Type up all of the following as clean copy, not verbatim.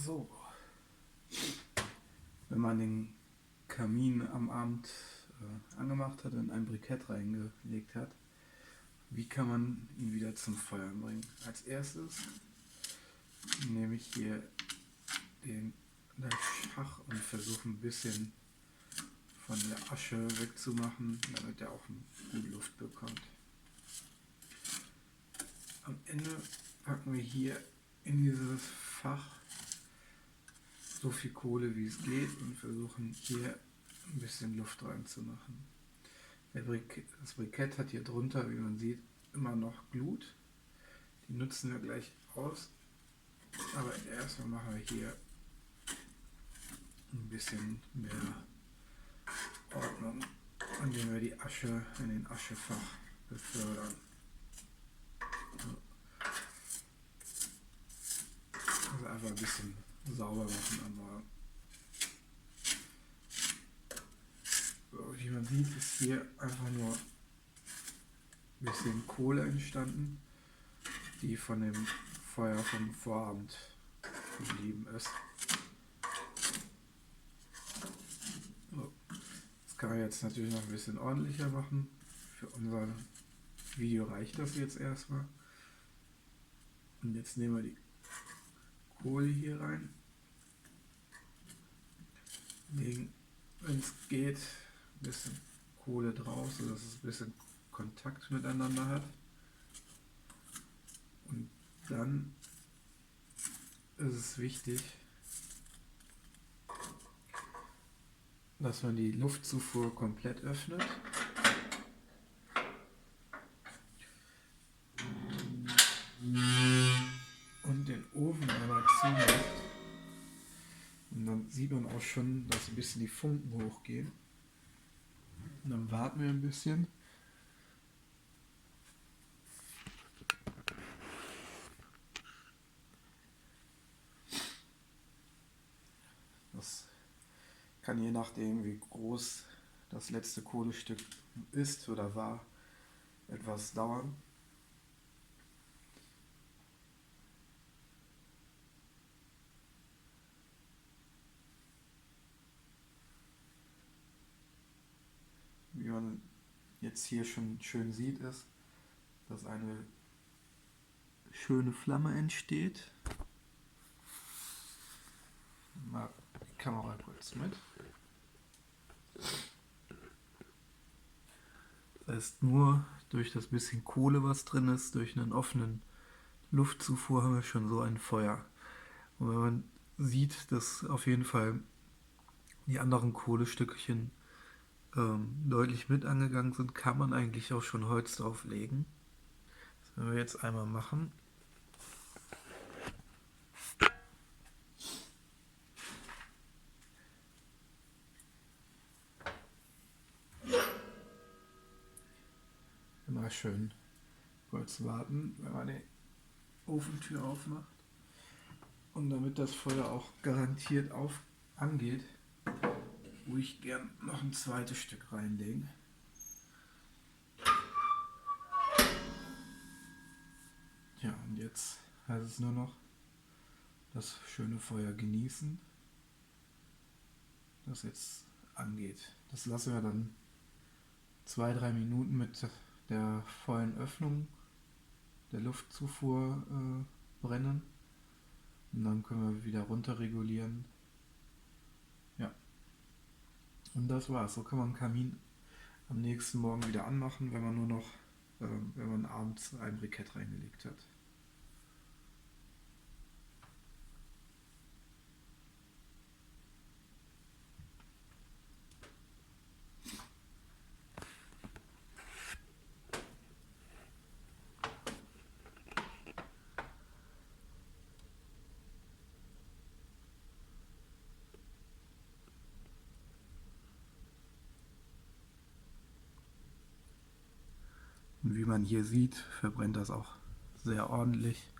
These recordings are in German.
So, wenn man den Kamin am Abend angemacht hat und ein Brikett reingelegt hat, wie kann man ihn wieder zum Feuer bringen? Als erstes nehme ich hier das Schach und versuche ein bisschen von der Asche wegzumachen, damit er auch gut Luft bekommt. Am Ende packen wir hier in dieses Fach so viel Kohle wie es geht und versuchen hier ein bisschen Luft reinzumachen. Das Brikett hat hier drunter, wie man sieht, immer noch Glut. Die nutzen wir gleich aus, aber erstmal machen wir hier ein bisschen mehr Ordnung, indem wir die Asche in den Aschefach befördern. Also einfach ein bisschen sauber machen am Morgen. So, wie man sieht, ist hier einfach nur ein bisschen Kohle entstanden, die von dem Feuer vom Vorabend geblieben ist. So, das kann man jetzt natürlich noch ein bisschen ordentlicher machen. Für unser Video reicht das jetzt erstmal. Und jetzt nehmen wir die Kohle hier rein, legen, wenn es geht, ein bisschen Kohle drauf, sodass es ein bisschen Kontakt miteinander hat. Und dann ist es wichtig, dass man die Luftzufuhr komplett öffnet. Und den Ofen einmal zumacht. Und dann sieht man auch schon, dass ein bisschen die Funken hochgehen. Und dann warten wir ein bisschen. Das kann je nachdem, wie groß das letzte Kohlestück ist oder war, etwas dauern. Wie man jetzt hier schon schön sieht, ist, dass eine schöne Flamme entsteht. Mal die Kamera kurz mit. Das heißt, nur durch das bisschen Kohle, was drin ist, durch einen offenen Luftzufuhr haben wir schon so ein Feuer. Und wenn man sieht, dass auf jeden Fall die anderen Kohlestückchen deutlich mit angegangen sind, kann man eigentlich auch schon Holz drauflegen. Das werden wir jetzt einmal machen. Immer schön kurz warten, wenn man die Ofentür aufmacht. Und damit das Feuer auch garantiert angeht, würde ich gern noch ein zweites Stück reinlegen. Ja, und jetzt heißt es nur noch das schöne Feuer genießen, das jetzt angeht. Das lassen wir dann 2-3 Minuten mit der vollen Öffnung der Luftzufuhr brennen. Und dann können wir wieder runter regulieren. Ja. Und das war's. So kann man einen Kamin am nächsten Morgen wieder anmachen, wenn man abends ein Brikett reingelegt hat. Und wie man hier sieht, verbrennt das auch sehr ordentlich,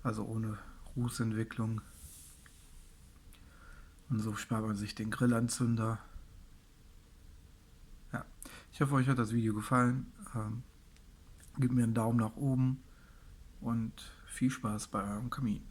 also ohne Rußentwicklung. Und so spart man sich den Grillanzünder. Ja, ich hoffe, euch hat das Video gefallen. Gebt mir einen Daumen nach oben und viel Spaß bei eurem Kamin.